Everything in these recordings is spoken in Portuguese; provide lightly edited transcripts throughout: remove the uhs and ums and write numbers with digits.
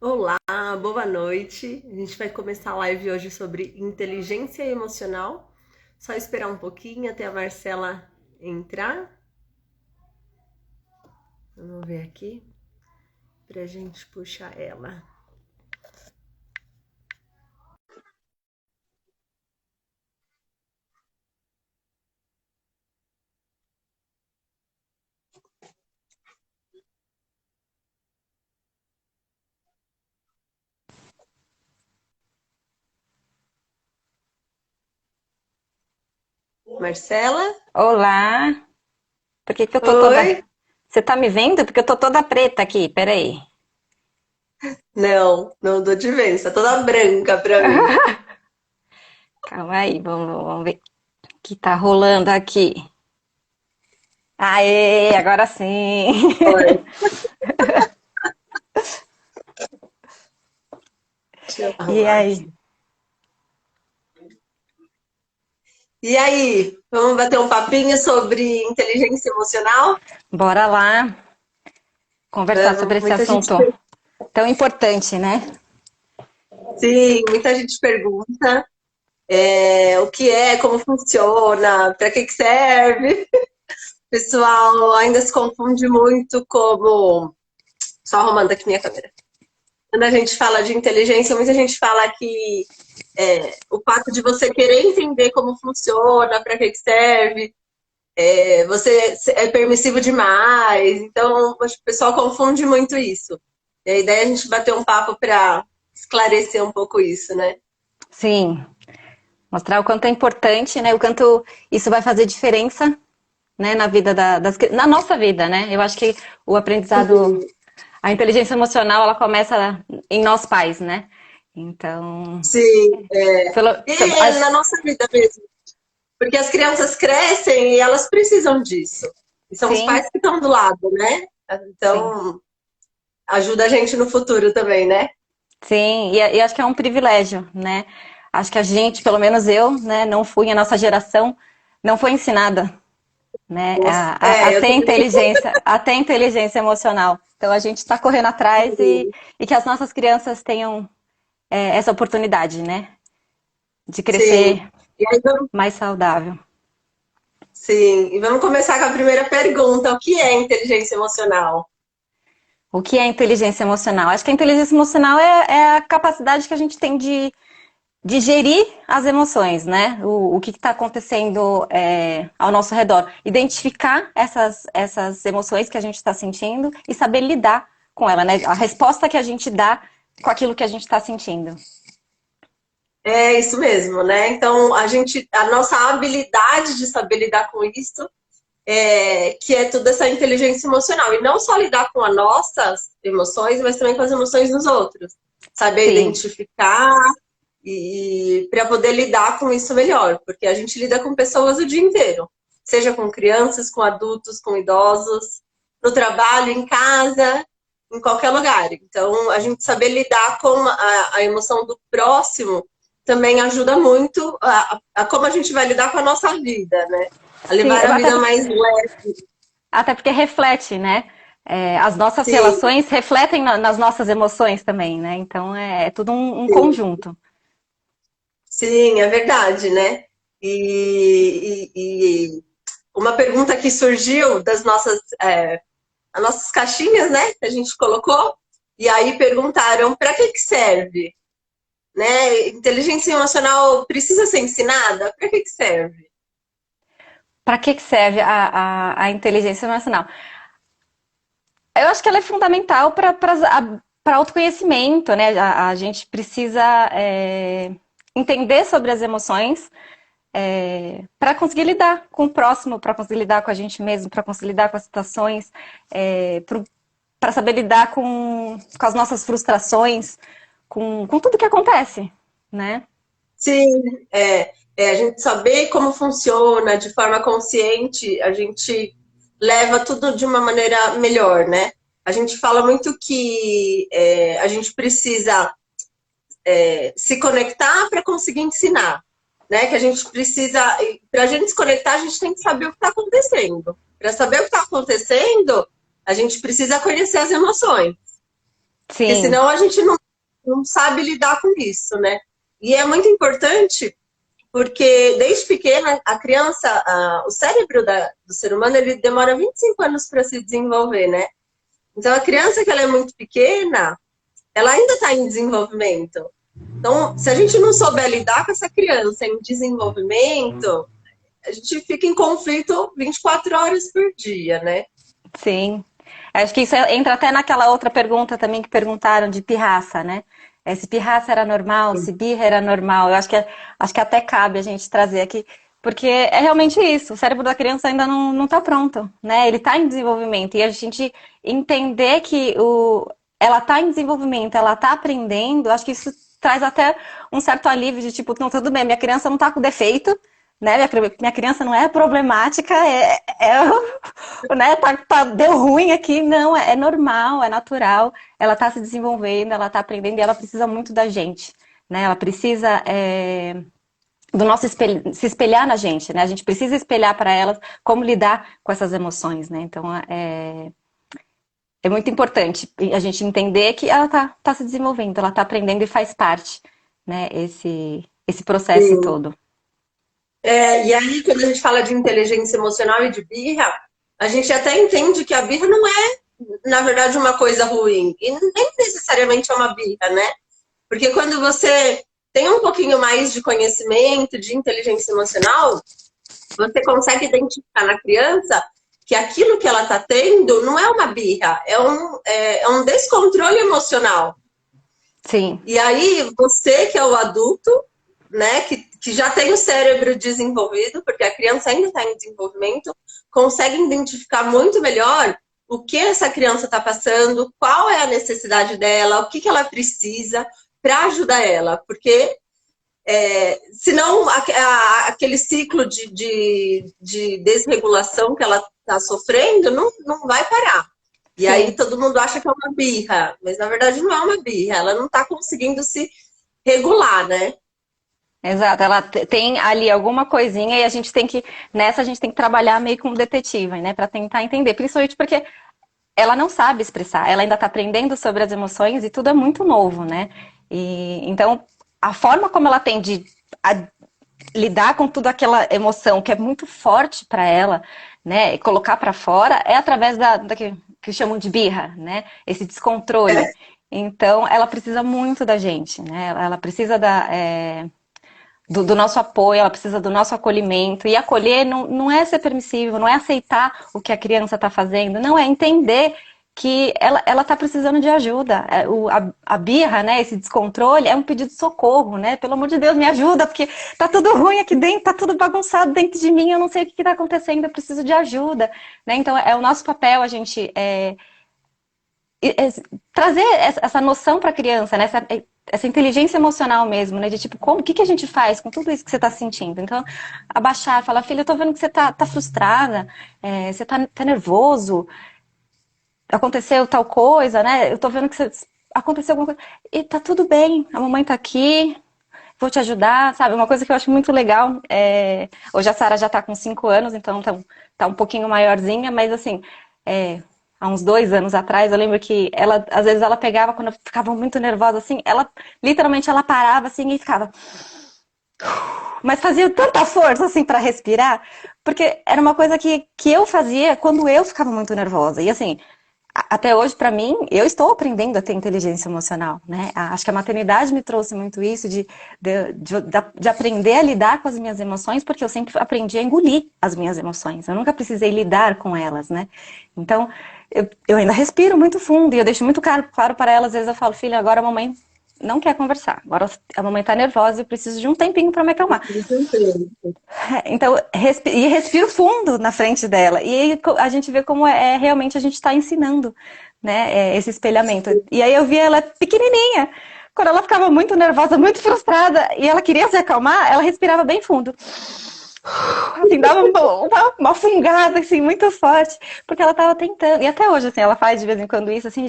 Olá, boa noite. A gente vai começar a live hoje sobre inteligência emocional. Só esperar um pouquinho até a Marcela entrar. Vamos ver aqui para a gente puxar ela. Marcela? Olá, por que que eu tô Oi? toda... Você tá me vendo? Porque eu tô toda preta aqui, peraí. Não, não tô te vendo. Você tá toda branca para mim. Calma aí, vamos ver o que tá rolando aqui. Aê, agora sim. Oi. Deixa eu E arrumar aí? aqui. E aí, vamos bater um papinho sobre inteligência emocional? Bora lá conversar sobre Vamos. esse Muita gente, assunto tão importante, né? sim, muita gente pergunta. O que é, como funciona, para que serve. O pessoal ainda se confunde muito como. Só arrumando aqui minha câmera. Quando a gente fala de inteligência, muita gente fala que o fato de você querer entender como funciona, para que serve, você é permissivo demais. Então, acho que o pessoal confunde muito isso. E a ideia é a gente bater um papo para esclarecer um pouco isso, né? Sim, mostrar o quanto é importante, né? O quanto isso vai fazer diferença, né, na vida na nossa vida, né? Eu acho que o aprendizado, a inteligência emocional, ela começa em nós pais, né? Então, Sim. E na acho, nossa vida mesmo. Porque as crianças crescem e elas precisam disso. E são os sim, pais que estão do lado, né? sim, Então, ajuda a gente no futuro também, né? sim, e acho que é um privilégio, né? Acho que a gente, pelo menos eu, né, não fui, a nossa geração não foi ensinada, né, Eu também. a ter inteligência emocional. Então a gente está correndo atrás e que as nossas crianças tenham essa oportunidade, né, de Sim. crescer E aí, vamos, mais saudável. sim. E vamos começar com a primeira pergunta. O que é inteligência emocional? O que é inteligência emocional? Acho que a inteligência emocional é a capacidade que a gente tem de digerir as emoções, né? O que está acontecendo ao nosso redor. Identificar essas emoções que a gente está sentindo e saber lidar com ela, né? A resposta que a gente dá com aquilo que a gente está sentindo. É isso mesmo, né? Então, a nossa habilidade de saber lidar com isso que é toda essa inteligência emocional. E não só lidar com as nossas emoções, mas também com as emoções dos outros. Saber Sim, identificar e para poder lidar com isso melhor. Porque a gente lida com pessoas o dia inteiro. Seja com crianças, com adultos, com idosos, no trabalho, em casa, em qualquer lugar. Então, a gente saber lidar com a emoção do próximo também ajuda muito a como a gente vai lidar com a nossa vida, né? A sim, levar a vida mais leve. até porque reflete, né? As nossas Sim, relações refletem nas nossas emoções também, né? Então é tudo um sim, conjunto. sim, é verdade, né? E uma pergunta que surgiu as nossas caixinhas, né? Que a gente colocou, e aí perguntaram para que serve, né? Inteligência emocional precisa ser ensinada? Para que serve? Para que serve a inteligência emocional? Eu acho que ela é fundamental para autoconhecimento, né? A gente precisa entender sobre as emoções para conseguir lidar com o próximo, para conseguir lidar com a gente mesmo, para conseguir lidar com as situações, para saber lidar com as nossas frustrações, com tudo que acontece, né? Sim, a gente saber como funciona de forma consciente, a gente leva tudo de uma maneira melhor, né? A gente fala muito que a gente precisa se conectar para conseguir ensinar, né? Que a gente precisa, para a gente se conectar, a gente tem que saber o que está acontecendo. Para saber o que está acontecendo, a gente precisa conhecer as emoções. Porque Sim, senão a gente não sabe lidar com isso, né? E é muito importante porque desde pequena a criança, o cérebro do ser humano, ele demora 25 anos para se desenvolver, né? Então a criança que ela é muito pequena, ela ainda está em desenvolvimento. Então, se a gente não souber lidar com essa criança em desenvolvimento, a gente fica em conflito 24 horas por dia, né? sim. Acho que isso entra até naquela outra pergunta também que perguntaram de pirraça, né? Se pirraça era normal, se birra era normal. Eu acho que até cabe a gente trazer aqui, porque é realmente isso. O cérebro da criança ainda não está pronto, né? Ele está em desenvolvimento. E a gente entender que ela está em desenvolvimento, ela está aprendendo, acho que isso traz até um certo alívio de tipo, não, tudo bem, minha criança não está com defeito, né? Minha criança não é problemática, né? Deu ruim aqui, não, é normal, é natural. Ela está se desenvolvendo, ela está aprendendo e ela precisa muito da gente, né? Ela precisa do nosso se espelhar na gente, né? A gente precisa espelhar para ela como lidar com essas emoções, né? Então é muito importante a gente entender que ela tá se desenvolvendo, ela está aprendendo e faz parte, né? Esse processo Sim. todo. E aí, quando a gente fala de inteligência emocional e de birra, a gente até entende que a birra não é, na verdade, uma coisa ruim. E nem necessariamente é uma birra, né? Porque quando você tem um pouquinho mais de conhecimento, de inteligência emocional, você consegue identificar na criança que aquilo que ela está tendo não é uma birra, é um descontrole emocional. Sim, E aí, você que é o adulto, né, que já tem o cérebro desenvolvido, porque a criança ainda está em desenvolvimento, consegue identificar muito melhor o que essa criança está passando, qual é a necessidade dela, o que ela precisa para ajudar ela. Porque senão aquele ciclo de desregulação que ela está sofrendo não vai parar. E aí sim. todo mundo acha que é uma birra, mas na verdade não é uma birra, ela não está conseguindo se regular, né? Exato, ela tem ali alguma coisinha e nessa a gente tem que trabalhar meio como detetive, né, para tentar entender, principalmente porque ela não sabe expressar, ela ainda está aprendendo sobre as emoções e tudo é muito novo, né? E então a forma como ela tem de lidar com toda aquela emoção que é muito forte para ela, né, e colocar para fora é através da que chamam de birra, né? Esse descontrole. Então ela precisa muito da gente, né? Ela precisa do nosso apoio, ela precisa do nosso acolhimento. E acolher não é ser permissível, não é aceitar o que a criança está fazendo, não é entender que ela está precisando de ajuda. A birra, né, esse descontrole, é um pedido de socorro, né? Pelo amor de Deus, me ajuda, porque tá tudo ruim aqui dentro, tá tudo bagunçado dentro de mim, eu não sei o que está acontecendo, eu preciso de ajuda. Né? Então, é o nosso papel a gente trazer essa noção para a criança, né? Essa inteligência emocional mesmo, né? De tipo, o que a gente faz com tudo isso que você está sentindo? Então, abaixar, falar, filha, eu tô vendo que você tá frustrada, você tá nervoso, aconteceu tal coisa, né? Eu tô vendo que aconteceu alguma coisa. E tá tudo bem, a mamãe tá aqui, vou te ajudar, sabe? Uma coisa que eu acho muito legal, hoje a Sara já tá com 5 anos, então tá um pouquinho maiorzinha, mas assim, há uns 2 anos atrás, eu lembro que ela, às vezes ela pegava, quando eu ficava muito nervosa, assim, literalmente, ela parava, assim, e ficava... Mas fazia tanta força, assim, para respirar, porque era uma coisa que eu fazia quando eu ficava muito nervosa. E, assim, até hoje, para mim, eu estou aprendendo a ter inteligência emocional, né? Acho que a maternidade me trouxe muito isso, de aprender a lidar com as minhas emoções, porque eu sempre aprendi a engolir as minhas emoções. Eu nunca precisei lidar com elas, né? Então, eu ainda respiro muito fundo e eu deixo muito claro para elas. Às vezes eu falo, filha, agora a mamãe não quer conversar. Agora a mamãe tá nervosa e eu preciso de um tempinho para me acalmar. Então, respiro fundo na frente dela. E aí a gente vê como realmente a gente está ensinando, né, esse espelhamento. E aí eu vi ela pequenininha. Quando ela ficava muito nervosa, muito frustrada, e ela queria se acalmar, ela respirava bem fundo. Assim, dava uma fungada, assim, muito forte, porque ela estava tentando. E até hoje, assim, ela faz de vez em quando isso, assim,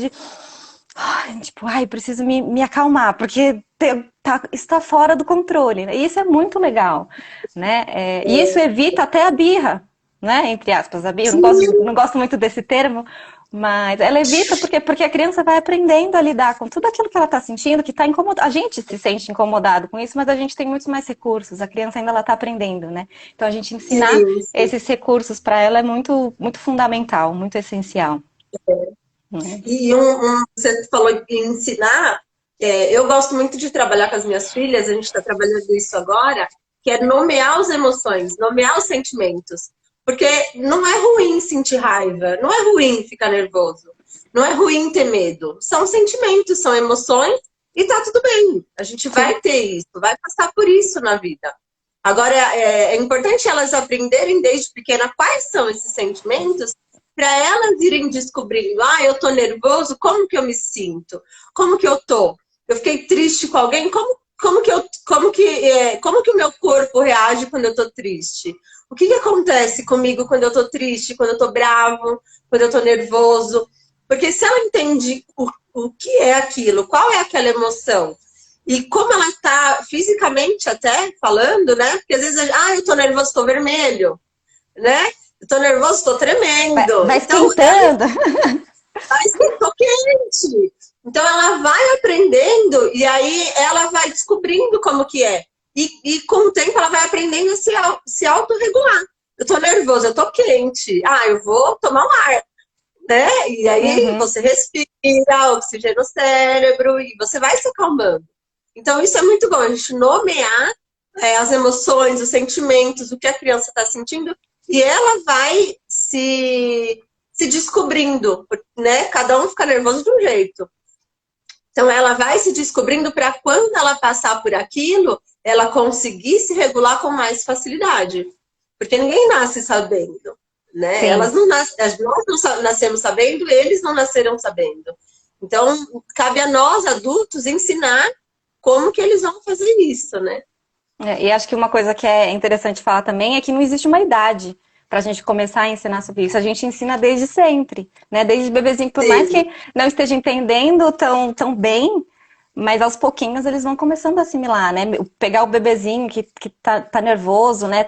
tipo, preciso me acalmar, porque está fora do controle. Né? E isso é muito legal, né? E isso evita até a birra, né? Entre aspas, a birra. Eu não gosto muito desse termo, Mas ela evita porque a criança vai aprendendo a lidar com tudo aquilo que ela está sentindo, que está incomodado. A gente se sente incomodado com isso, mas a gente tem muitos mais recursos. A criança ainda está aprendendo, né? Então a gente ensinar Sim, sim. esses recursos para ela é muito, muito fundamental, muito essencial, né? E você falou em ensinar, eu gosto muito de trabalhar com as minhas filhas, a gente está trabalhando isso agora, que é nomear as emoções, nomear os sentimentos. Porque não é ruim sentir raiva, não é ruim ficar nervoso, não é ruim ter medo. São sentimentos, são emoções e tá tudo bem. A gente Sim. vai ter isso, vai passar por isso na vida. Agora, é importante elas aprenderem desde pequena quais são esses sentimentos para elas irem descobrindo, eu tô nervoso, como que eu me sinto? Como que eu tô? Eu fiquei triste com alguém, como que o meu corpo reage quando eu tô triste? O que que acontece comigo quando eu tô triste, quando eu tô bravo, quando eu tô nervoso? Porque se ela entende o que é aquilo, qual é aquela emoção, e como ela tá fisicamente até falando, né? Porque às vezes, eu tô nervoso, tô vermelho, né? Eu tô nervoso, tô tremendo. Vai Então, ela esquentando. tô quente. Então, ela vai aprendendo e aí ela vai descobrindo como que é. E com o tempo, ela vai aprendendo a se autorregular. Eu tô nervoso, eu tô quente. Eu vou tomar um ar, né? E aí Uhum. você respira, oxigena o cérebro e você vai se acalmando. Então, isso é muito bom, a gente nomear as emoções, os sentimentos, o que a criança está sentindo, e ela vai se descobrindo, né? Cada um fica nervoso de um jeito. Então, ela vai se descobrindo para quando ela passar por aquilo, ela conseguir se regular com mais facilidade. Porque ninguém nasce sabendo, né? Sim. Elas não nascem, nós não nascemos sabendo, eles não nasceram sabendo. Então, cabe a nós, adultos, ensinar como que eles vão fazer isso, né? E acho que uma coisa que é interessante falar também é que não existe uma idade para a gente começar a ensinar sobre isso. A gente ensina desde sempre, né? Desde bebezinho, por mais Sim, que não esteja entendendo tão bem, mas aos pouquinhos eles vão começando a assimilar, né? Pegar o bebezinho que tá nervoso, né?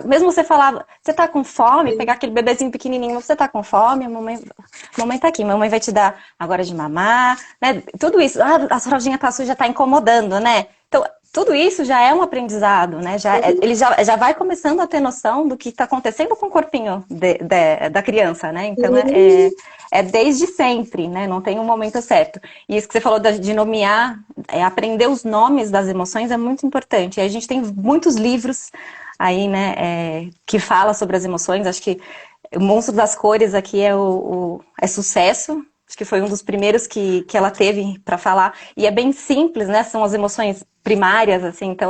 Mesmo você falar, você tá com fome, sim. pegar aquele bebezinho pequenininho, você tá com fome, mamãe tá aqui, mamãe vai te dar agora de mamar, né? Tudo isso, a fraldinha tá suja, tá incomodando, né? Então, tudo isso já é um aprendizado, né? Ele já vai começando a ter noção do que está acontecendo com o corpinho da criança, né? Então é desde sempre, né? Não tem um momento certo. E isso que você falou de nomear, aprender os nomes das emoções é muito importante. E a gente tem muitos livros aí, né, que fala sobre as emoções. Acho que o Monstro das Cores aqui é sucesso. Acho que foi um dos primeiros que ela teve para falar. E é bem simples, né? São as emoções primárias, assim. Então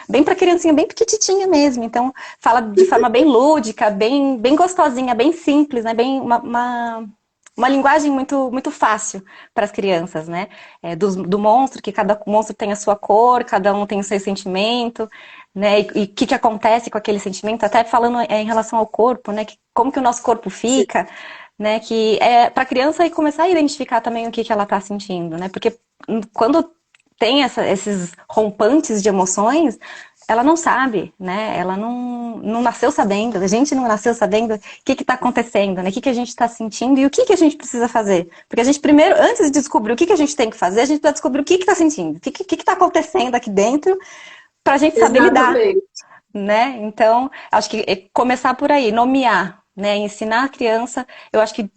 bem para criancinha, bem pequititinha mesmo. Então fala de forma bem lúdica, bem gostosinha, bem simples, né? Bem uma linguagem muito fácil para as crianças, né? Do monstro, que cada monstro tem a sua cor, cada um tem o seu sentimento, né? E o que acontece com aquele sentimento, até falando em relação ao corpo, né? Como que o nosso corpo Sim. fica, né? Que é para a criança ir começar a identificar também o que ela está sentindo, né? Porque quando tem esses rompantes de emoções, ela não sabe, né? Ela não nasceu sabendo, a gente não nasceu sabendo o que está acontecendo, né? O que a gente está sentindo e o que a gente precisa fazer. Porque a gente primeiro, antes de descobrir o que a gente tem que fazer, a gente precisa descobrir o que está sentindo, o que está acontecendo aqui dentro para a gente saber lidar, Exatamente. né? Então, acho que começar por aí, nomear, né? Ensinar a criança. Eu acho que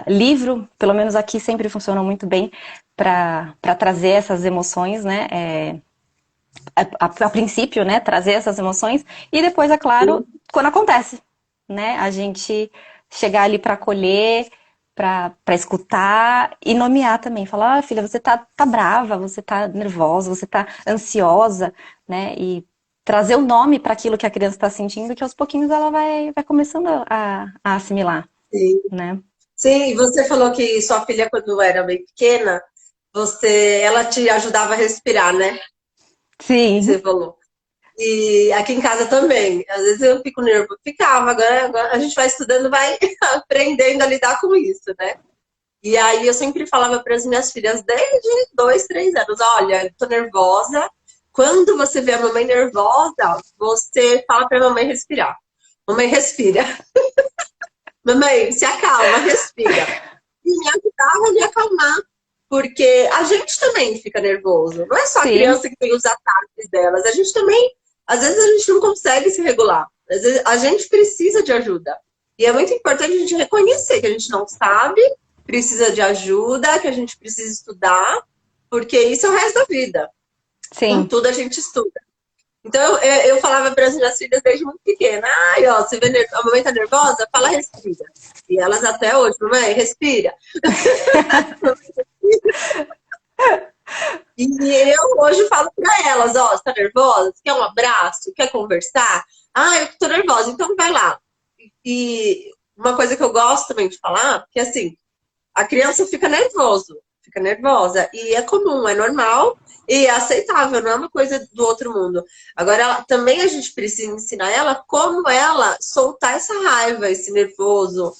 livro, pelo menos aqui, sempre funciona muito bem para trazer essas emoções, né? A princípio, né? Trazer essas emoções e depois, é claro, quando acontece, né? A gente chegar ali para acolher, para escutar e nomear também. Falar, filha, você tá brava, você tá nervosa, você tá ansiosa, né? E trazer o nome para aquilo que a criança está sentindo, que aos pouquinhos ela vai começando a assimilar, Sim. né? Sim, e você falou que sua filha, quando era bem pequena, ela te ajudava a respirar, né? Você Sim. falou. E aqui em casa também. Às vezes eu fico nervosa. Ficava, agora a gente vai estudando, vai aprendendo a lidar com isso, né? E aí eu sempre falava para as minhas filhas, desde 2, 3 anos, olha, eu tô nervosa. Quando você vê a mamãe nervosa, você fala para a mamãe respirar. Mamãe respira. mamãe, se acalma, respira. E me ajudava a me acalmar. Porque a gente também fica nervoso. Não é só a Sim, criança que tem os ataques delas. A gente também, às vezes a gente não consegue se regular. Às vezes a gente precisa de ajuda. E é muito importante a gente reconhecer que a gente não sabe, precisa de ajuda, que a gente precisa estudar, porque isso é o resto da vida. Com sim. tudo a gente estuda. Então eu falava para as minhas filhas desde muito pequena, ai, ó, você vê a mamãe tá nervosa? Fala, respira. E elas até hoje, mamãe, respira. E eu hoje falo para elas, ó, você tá nervosa? Você quer um abraço? Quer conversar? Ah, eu tô nervosa, então vai lá. E uma coisa que eu gosto também de falar, que assim, a criança fica nervosa, e é comum, é normal e é aceitável, não é uma coisa do outro mundo. Agora, também a gente precisa ensinar ela como ela soltar essa raiva, esse nervoso,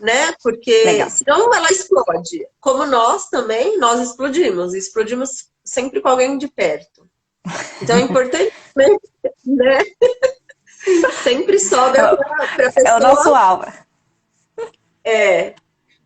né? Porque Legal. senão ela explode. Como nós também, nós explodimos. E explodimos sempre com alguém de perto. Então é importante, né? Sempre sobra para a É o nosso pessoa. alvo. É.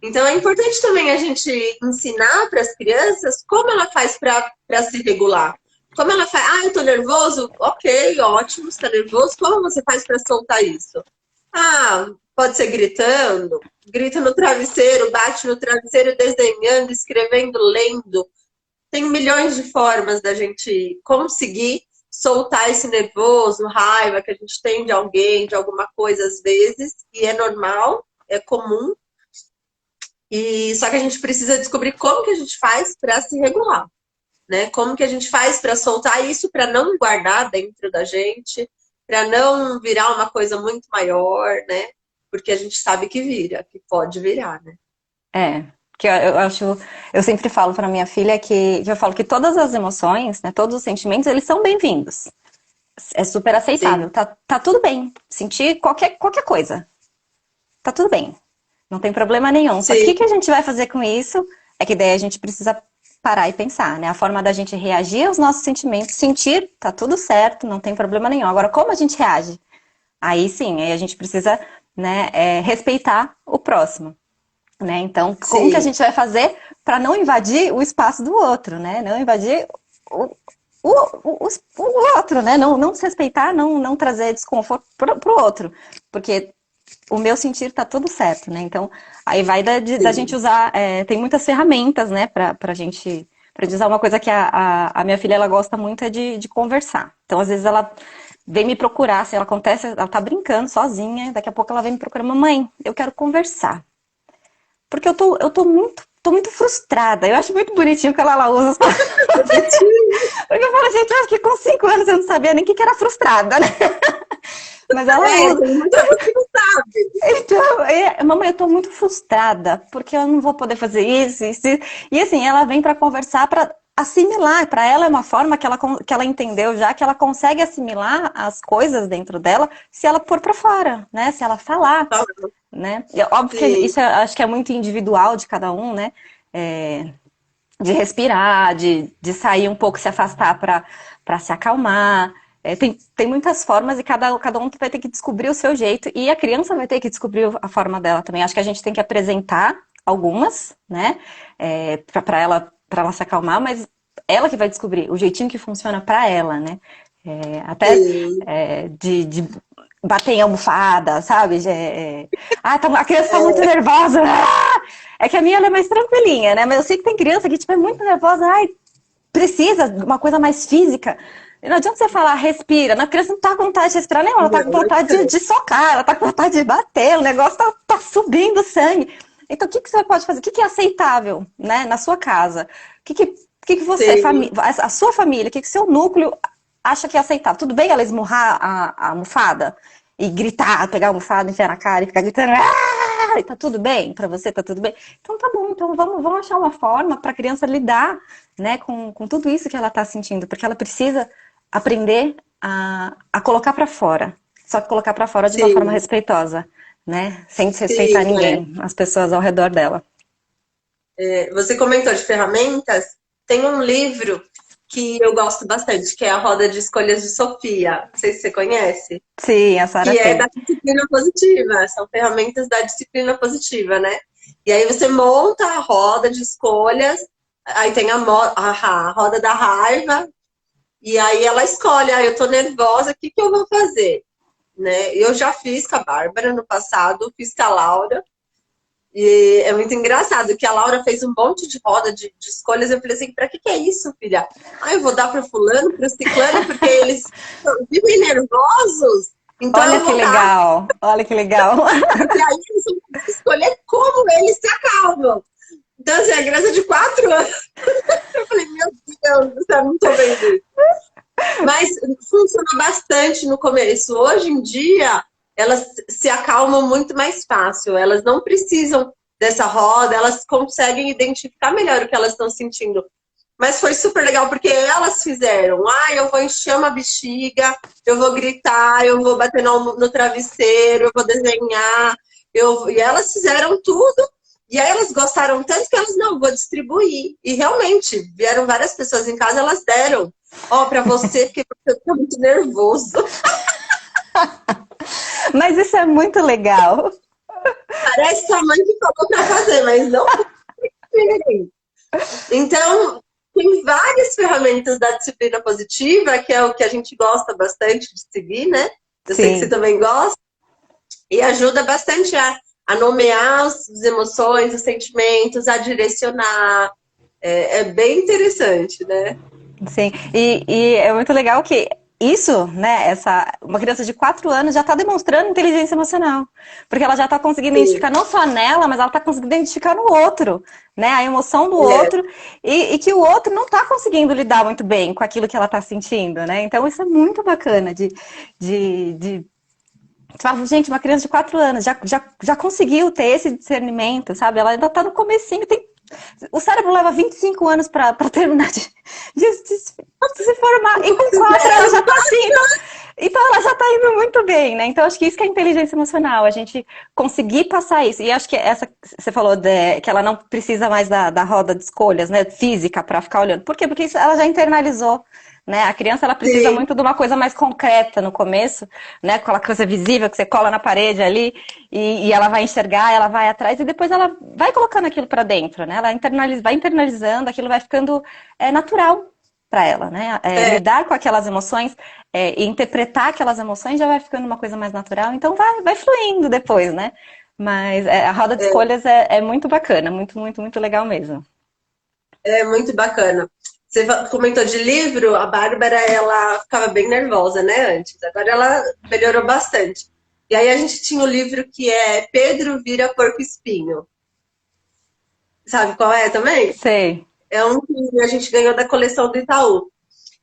Então é importante também a gente ensinar para as crianças como ela faz para se regular. Como ela faz, ah, eu tô nervoso? Ok, ótimo, você tá nervoso. Como você faz para soltar isso? Ah, pode ser gritando, grita no travesseiro, bate no travesseiro, desenhando, escrevendo, lendo. Tem milhões de formas da gente conseguir soltar esse nervoso, raiva que a gente tem de alguém, de alguma coisa às vezes, e é normal, é comum. E só que a gente precisa descobrir como que a gente faz para se regular, né? Como que a gente faz para soltar isso, para não guardar dentro da gente, para não virar uma coisa muito maior, né? Porque a gente sabe que vira, que pode virar, né? É, que eu acho, eu sempre falo para minha filha que eu falo que todas as emoções, né, todos os sentimentos, eles são bem-vindos. É super aceitável, Sim, tá tudo bem. Sentir qualquer coisa, tá tudo bem. Não tem problema nenhum. Só que o sim, que a gente vai fazer com isso é que daí a gente precisa parar e pensar, né? A forma da gente reagir aos nossos sentimentos, sentir, tá tudo certo, não tem problema nenhum. Agora, como a gente reage? Aí sim, aí a gente precisa, né, respeitar o próximo. Né? Então, como que a sim, gente vai fazer para não invadir o espaço do outro, né? Não invadir o outro, né? Não desrespeitar, não trazer desconforto para o outro, porque o meu sentir tá tudo certo, né? Então, aí vai da gente sim. usar, tem muitas ferramentas, né, pra gente, pra usar uma coisa que a minha filha, ela gosta muito é de conversar. Então, às vezes ela vem me procurar, se ela acontece, ela tá brincando sozinha, daqui a pouco ela vem me procurar, mamãe, eu quero conversar. Porque tô muito frustrada. Eu acho muito bonitinho que ela usa as palavras. Porque eu falo, gente, eu acho que com 5 anos eu não sabia nem o que era frustrada, né? Mas ela É, usa. tem muita gente que não sabe. Então, mamãe, eu tô muito frustrada, porque eu não vou poder fazer isso. E assim, ela vem para conversar, para assimilar. Para ela é uma forma que ela entendeu já, que ela consegue assimilar as coisas dentro dela se ela pôr para fora, né? Se ela falar, né? E é óbvio que Sim, isso acho que é muito individual de cada um, né? É, de respirar, de sair um pouco, se afastar para se acalmar. Tem muitas formas e cada um vai ter que descobrir o seu jeito e a criança vai ter que descobrir a forma dela também. Acho que a gente tem que apresentar algumas, né, para ela se acalmar, mas ela que vai descobrir o jeitinho que funciona para ela, né? Até sim. de bater em almofada, sabe? A criança tá muito É, nervosa. É que a minha ela é mais tranquilinha, né? Mas eu sei que tem criança que tipo, é muito nervosa. Ai, precisa de uma coisa mais física. E não adianta você falar, respira. A criança não tá com vontade de respirar nenhuma, ela tá com não, não vontade sei. de socar, ela tá com vontade de bater, o negócio tá subindo sangue. Então, o que você pode fazer? O que é aceitável, né, na sua casa? O que você, Sim, a sua família, o que seu núcleo acha que é aceitável? Tudo bem ela esmurrar a almofada e gritar, pegar a almofada, enfiar na cara e ficar gritando, tá tudo bem? Pra você tá tudo bem? Então tá bom, então vamos achar uma forma pra criança lidar, né, com tudo isso que ela tá sentindo, porque ela precisa aprender a colocar pra fora. Só que colocar pra fora de uma forma sim, respeitosa, né? Sem desrespeitar sim, é. ninguém, as pessoas ao redor dela. Você comentou de ferramentas, tem um livro que eu gosto bastante, que é a Roda de Escolhas de Sofia. Não sei se você conhece. Sim, a Sara Que é da tem. disciplina positiva. São ferramentas da disciplina positiva, né? E aí você monta a roda de escolhas, aí tem a roda da raiva, e aí ela escolhe, eu tô nervosa, o que que eu vou fazer? Né? Eu já fiz com a Bárbara no passado, fiz com a Laura, e é muito engraçado que a Laura fez um monte de roda de escolhas. Eu falei assim, pra que é isso, filha? Eu vou dar para fulano, para ciclano, porque eles vivem nervosos, então Olha eu que vou dar. legal, olha que legal. E aí eles vão poder escolher como eles se acalmam. Então, assim, a criança de 4 anos, eu falei, meu Deus do céu, não tô vendo isso. Mas funciona bastante no começo. Hoje em dia, elas se acalmam muito mais fácil. Elas não precisam dessa roda, elas conseguem identificar melhor o que elas estão sentindo. Mas foi super legal porque elas fizeram. Eu vou encher uma bexiga, eu vou gritar, eu vou bater no travesseiro, eu vou desenhar. E elas fizeram tudo. E aí elas gostaram tanto que elas, não, vou distribuir. E realmente, vieram várias pessoas em casa, elas deram. Pra você, porque você tá muito nervoso. Mas isso é muito legal. Parece sua mãe que falou pra fazer, mas não foi. Então, tem várias ferramentas da disciplina positiva, que é o que a gente gosta bastante de seguir, né? Eu sei que você Sim. também gosta. E ajuda bastante a nomear as emoções, os sentimentos, a direcionar. É bem interessante, né? Sim, e é muito legal que isso, né, uma criança de 4 anos já está demonstrando inteligência emocional, porque ela já está conseguindo Sim, identificar não só nela, mas ela está conseguindo identificar no outro, né, a emoção do é, outro, e que o outro não está conseguindo lidar muito bem com aquilo que ela está sentindo, né, então isso é muito bacana de gente, uma criança de 4 anos já conseguiu ter esse discernimento, sabe, ela ainda está no comecinho, o cérebro leva 25 anos para terminar de se formar. E com 4 ela já está assim. Então ela já está indo muito bem, né? Então acho que isso que é inteligência emocional, a gente conseguir passar isso. E acho que essa você falou que ela não precisa mais da roda de escolhas, né? Física para ficar olhando. Por quê? Porque isso ela já internalizou. Né? A criança ela precisa sim, muito de uma coisa mais concreta no começo, né? Aquela coisa visível que você cola na parede ali e ela vai enxergar, ela vai atrás e depois ela vai colocando aquilo para dentro, né? Ela vai internalizando, aquilo vai ficando natural para ela, né? é, Lidar com aquelas emoções e interpretar aquelas emoções já vai ficando uma coisa mais natural, então vai fluindo depois, né? Mas a roda de é, escolhas é muito bacana, muito, muito, muito legal mesmo. é muito bacana. Você comentou de livro, a Bárbara, ela ficava bem nervosa, né, antes. Agora ela melhorou bastante. E aí a gente tinha o livro que é Pedro Vira Porco Espinho. Sabe qual é também? Sei. É um que a gente ganhou da coleção do Itaú.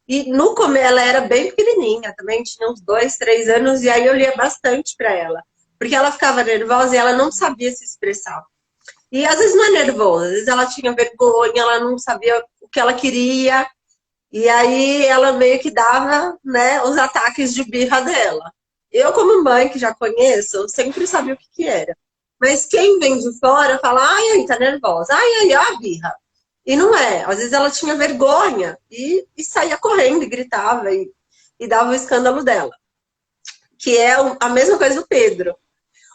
E no começo ela era bem pequenininha, também tinha uns 2, 3 anos, e aí eu lia bastante para ela. Porque ela ficava nervosa e ela não sabia se expressar. E às vezes não é nervosa, às vezes ela tinha vergonha, ela não sabia o que ela queria, e aí ela meio que dava, né, os ataques de birra dela. Eu, como mãe que já conheço, eu sempre sabia o que que era. Mas quem vem de fora fala, ai, ai, tá nervosa, ai, ó, a birra. E não é. Às vezes ela tinha vergonha e saía correndo e gritava e dava o escândalo dela. Que é a mesma coisa do Pedro.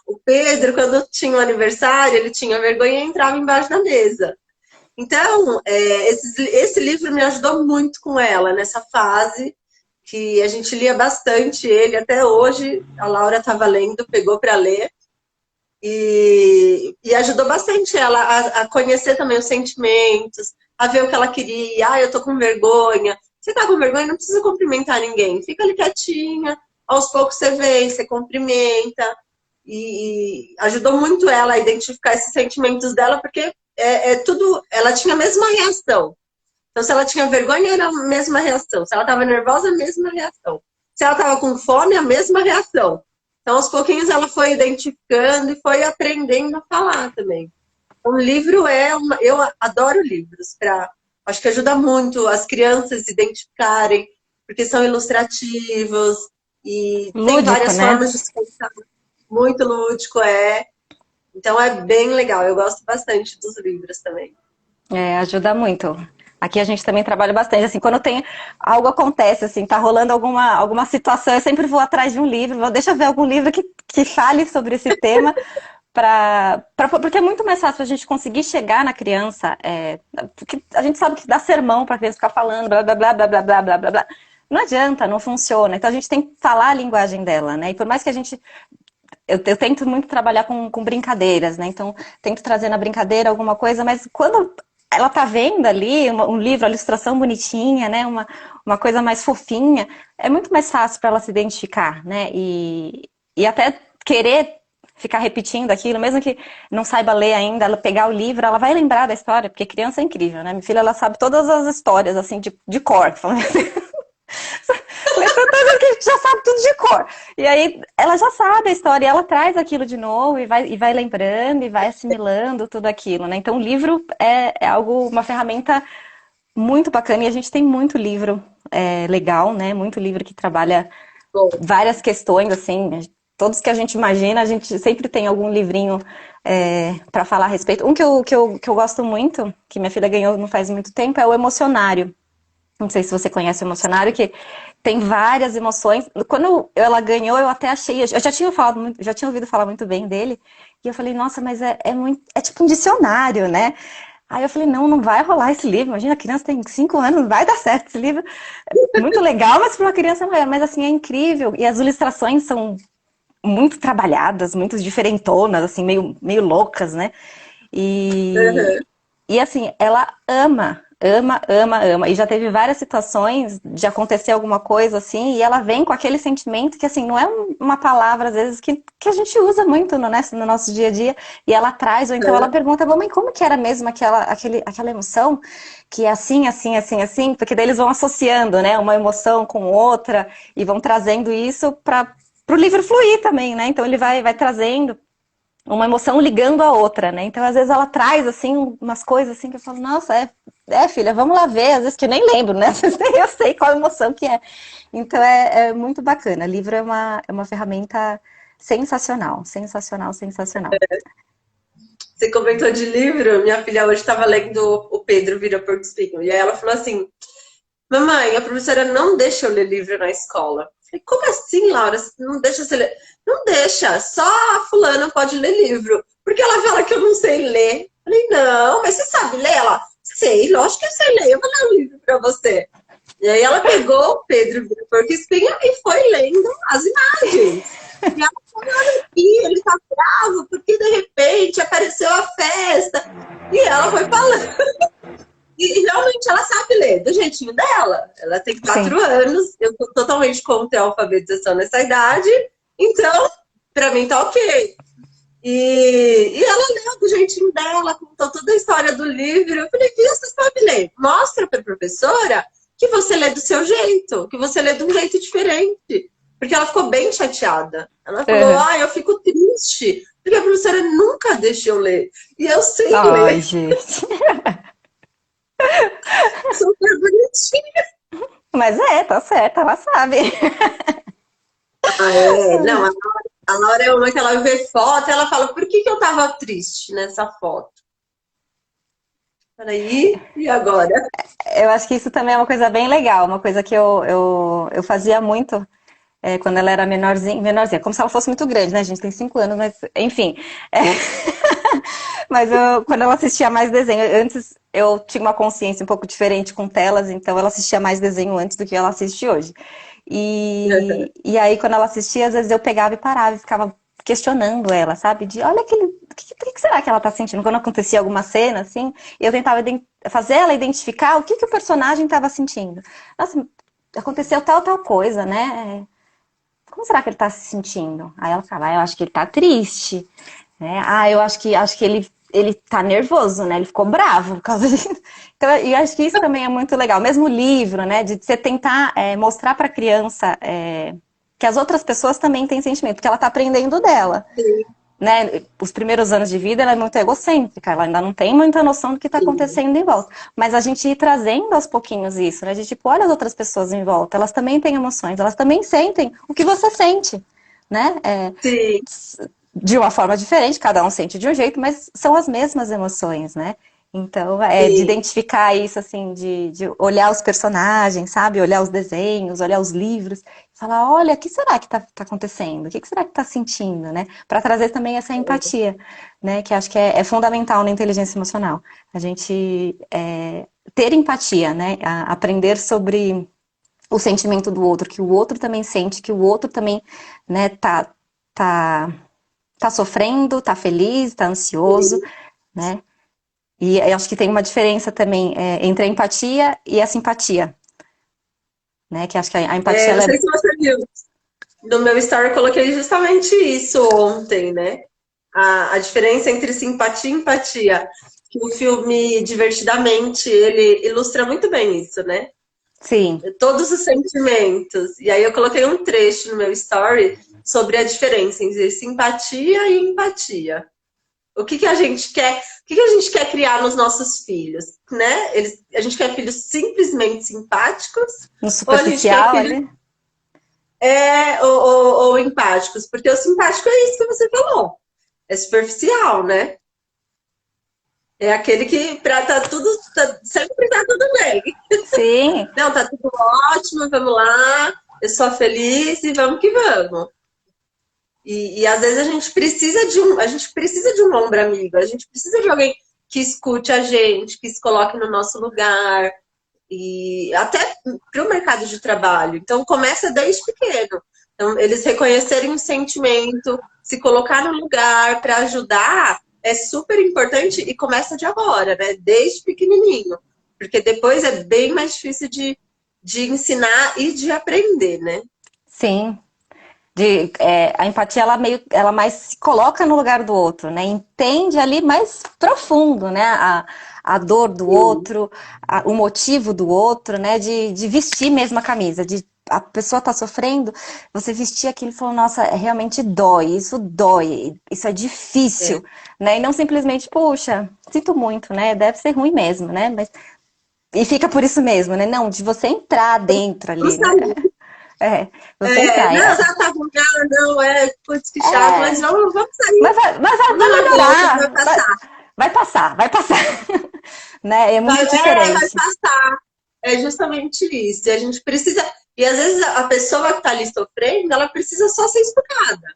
O Pedro, quando tinha um aniversário, ele tinha vergonha e entrava embaixo da mesa. Então, esse livro me ajudou muito com ela nessa fase, que a gente lia bastante ele até hoje. A Laura estava lendo, pegou para ler. E ajudou bastante ela a conhecer também os sentimentos, a ver o que ela queria. Eu tô com vergonha. Você tá com vergonha, não precisa cumprimentar ninguém. Fica ali quietinha. Aos poucos você vem, você cumprimenta. E ajudou muito ela a identificar esses sentimentos dela, porque tudo. Ela tinha a mesma reação. Então, se ela tinha vergonha, era a mesma reação. Se ela estava nervosa, a mesma reação. Se ela estava com fome, a mesma reação. Então, aos pouquinhos, ela foi identificando e foi aprendendo a falar também. Então, o livro eu adoro livros. Acho que ajuda muito as crianças se identificarem, porque são ilustrativos e tem Lúdico, várias né? formas de se pensar. Muito lúdico, é. Então, é bem legal. Eu gosto bastante dos livros também. Ajuda muito. Aqui a gente também trabalha bastante, assim, quando tem algo acontece, assim, tá rolando alguma situação, eu sempre vou atrás de um livro, deixa eu ver algum livro que fale sobre esse tema, porque é muito mais fácil a gente conseguir chegar na criança, porque a gente sabe que dá sermão pra criança ficar falando, blá, blá, blá, blá, blá, blá, blá, blá, blá. Não adianta, não funciona, então a gente tem que falar a linguagem dela, né, e por mais que a gente eu tento muito trabalhar com brincadeiras, né? Então, tento trazer na brincadeira alguma coisa, mas quando ela tá vendo ali um livro, a ilustração bonitinha, né? Uma coisa mais fofinha, é muito mais fácil para ela se identificar, né? E até querer ficar repetindo aquilo, mesmo que não saiba ler ainda, ela pegar o livro, ela vai lembrar da história, porque criança é incrível, né? Minha filha, ela sabe todas as histórias, assim, de cor. Lê tantas vezes que a gente já sabe tudo de cor. E aí ela já sabe a história, e ela traz aquilo de novo e vai lembrando e vai assimilando tudo aquilo, né? Então o livro é algo, uma ferramenta muito bacana e a gente tem muito livro legal, né? Muito livro que trabalha Bom, várias questões, assim, todos que a gente imagina, a gente sempre tem algum livrinho para falar a respeito. Um que eu gosto muito, que minha filha ganhou não faz muito tempo, é o Emocionário. Não sei se você conhece o Emocionário, que tem várias emoções. Quando ela ganhou, eu até achei. Eu já tinha já tinha ouvido falar muito bem dele. E eu falei, nossa, mas é tipo um dicionário, né? Aí eu falei, não vai rolar esse livro. Imagina, a criança tem 5 anos, não vai dar certo esse livro. É muito legal, mas para uma criança não é. Mas assim, é incrível. E as ilustrações são muito trabalhadas, muito diferentonas, assim, meio loucas, né? uhum. E assim, ela ama, ama, ama, ama. E já teve várias situações de acontecer alguma coisa assim, e ela vem com aquele sentimento que, assim, não é uma palavra, às vezes, que a gente usa muito no nosso dia a dia, e ela traz, ou então ela pergunta, mamãe, como que era mesmo aquela emoção? Que é assim, assim, assim, assim, porque daí eles vão associando, né, uma emoção com outra, e vão trazendo isso para o livro fluir também, né? Então ele vai trazendo uma emoção ligando a outra, né? Então, às vezes, ela traz, assim, umas coisas assim que eu falo, nossa, filha, vamos lá ver, às vezes que eu nem lembro, né? Às vezes nem eu sei qual emoção que é. Então, é muito bacana. Livro é uma ferramenta sensacional, sensacional, sensacional. Você comentou de livro, minha filha hoje estava lendo o Pedro Vira Porco Espinho. E aí ela falou assim: Mamãe, a professora não deixa eu ler livro na escola. Eu falei, como assim, Laura? Você não deixa você ler? Não deixa, só a fulana pode ler livro. Porque ela fala que eu não sei ler. Eu falei, não, mas você sabe ler? Ela, sei, lógico que eu sei ler, eu vou ler um livro para você. E aí ela pegou o Pedro Vira Porco Espinho e foi lendo as imagens. E ela falando aqui, ele tá bravo, porque de repente apareceu a festa. E ela foi falando. E realmente ela sabe ler do jeitinho dela. Ela tem Sim. 4 anos, eu tô totalmente contra a alfabetização nessa idade, então, pra mim tá ok. E ela leu do jeitinho dela, contou toda a história do livro. Eu falei, que você sabe ler? Mostra pra professora que você lê do seu jeito, que você lê de um jeito diferente. Porque ela ficou bem chateada. Ela falou, Uhum. eu fico triste, porque a professora nunca deixa eu ler. E eu sei Ai, ler, gente. super bonitinho. Mas tá certo, ela sabe. Ah, não, a Laura é uma que ela vê foto, ela fala, por que eu tava triste nessa foto? Peraí, e agora? Eu acho que isso também é uma coisa bem legal, uma coisa que eu fazia muito quando ela era menorzinha, como se ela fosse muito grande, né? A gente tem 5 anos, mas enfim. É. Mas quando ela assistia mais desenho, antes eu tinha uma consciência um pouco diferente com telas, então ela assistia mais desenho antes do que ela assiste hoje. E aí, quando ela assistia, às vezes eu pegava e parava e ficava questionando ela, sabe? De olha o que será que ela tá sentindo? Quando acontecia alguma cena, assim, eu tentava fazer ela identificar o que o personagem estava sentindo. Nossa, aconteceu tal coisa, né? Como será que ele tá se sentindo? Aí ela fala, eu acho que ele tá triste, né? Eu acho que ele tá nervoso, né? Ele ficou bravo por causa disso. Então, e acho que isso também é muito legal. Mesmo o livro, né? De você tentar mostrar pra criança que as outras pessoas também têm sentimento, porque ela tá aprendendo dela, né? Os primeiros anos de vida ela é muito egocêntrica, ela ainda não tem muita noção do que está Sim, acontecendo em volta. Mas a gente ir trazendo aos pouquinhos isso, né? A gente tipo, olha as outras pessoas em volta, elas também têm emoções, elas também sentem o que você sente, né? sim, De uma forma diferente, cada um sente de um jeito, mas são as mesmas emoções, né? Então, de Sim. identificar isso, assim, de olhar os personagens, sabe? Olhar os desenhos, olhar os livros, falar, olha, o que será que tá acontecendo? O que será que tá sentindo, né? Para trazer também essa empatia, né? Que acho que é fundamental na inteligência emocional. A gente ter empatia, né? Aprender sobre o sentimento do outro, que o outro também sente, que o outro também, né, tá, tá sofrendo, tá feliz, tá ansioso, né? E eu acho que tem uma diferença também entre a empatia e a simpatia, né? Que acho que a empatia, Não ela sei é... se você viu. No meu story eu coloquei justamente isso ontem, né? A diferença entre simpatia e empatia. Que o filme Divertidamente, ele ilustra muito bem isso, né? Sim, Todos os sentimentos. E aí eu coloquei um trecho no meu story sobre a diferença entre simpatia e empatia. O que que a gente quer, o que que a gente quer criar nos nossos filhos, né? A gente quer filhos simplesmente simpáticos no ou a gente quer superficial filhos ali. ou empáticos? Porque o simpático é isso que você falou. É superficial, né? É aquele que pra sempre tá tudo bem. Sim, Não, tá tudo ótimo, vamos lá, eu sou feliz e vamos que vamos. E às vezes a gente precisa de um ombro amigo, a gente precisa de alguém que escute a gente, que se coloque no nosso lugar, e até para o mercado de trabalho. Então começa desde pequeno. Então, eles reconhecerem o sentimento, se colocar no lugar para ajudar é super importante e começa de agora, né? Desde pequenininho. Porque depois é bem mais difícil de ensinar e de aprender, né? sim. A empatia, ela mais se coloca no lugar do outro, né? Entende ali mais profundo, né? A dor do Sim. outro, o motivo do outro, né? De vestir mesmo a camisa, de a pessoa tá sofrendo, você vestir aquilo e falar, nossa, realmente dói, isso é difícil, É. né? E não simplesmente, puxa, sinto muito, né? Deve ser ruim mesmo, né? E fica por isso mesmo, né? Não, de você entrar dentro Vamos ali, né? sair. É, você entrar. Não, já tá ruim, não, putz, que chato, mas É, vamos sair mas vai numa boa que vai melhorar. passar. Vai passar, vai passar. Né? É muito Vai diferente. passar. É justamente isso. E a gente precisa. E às vezes a pessoa que está ali sofrendo, ela precisa só ser escutada.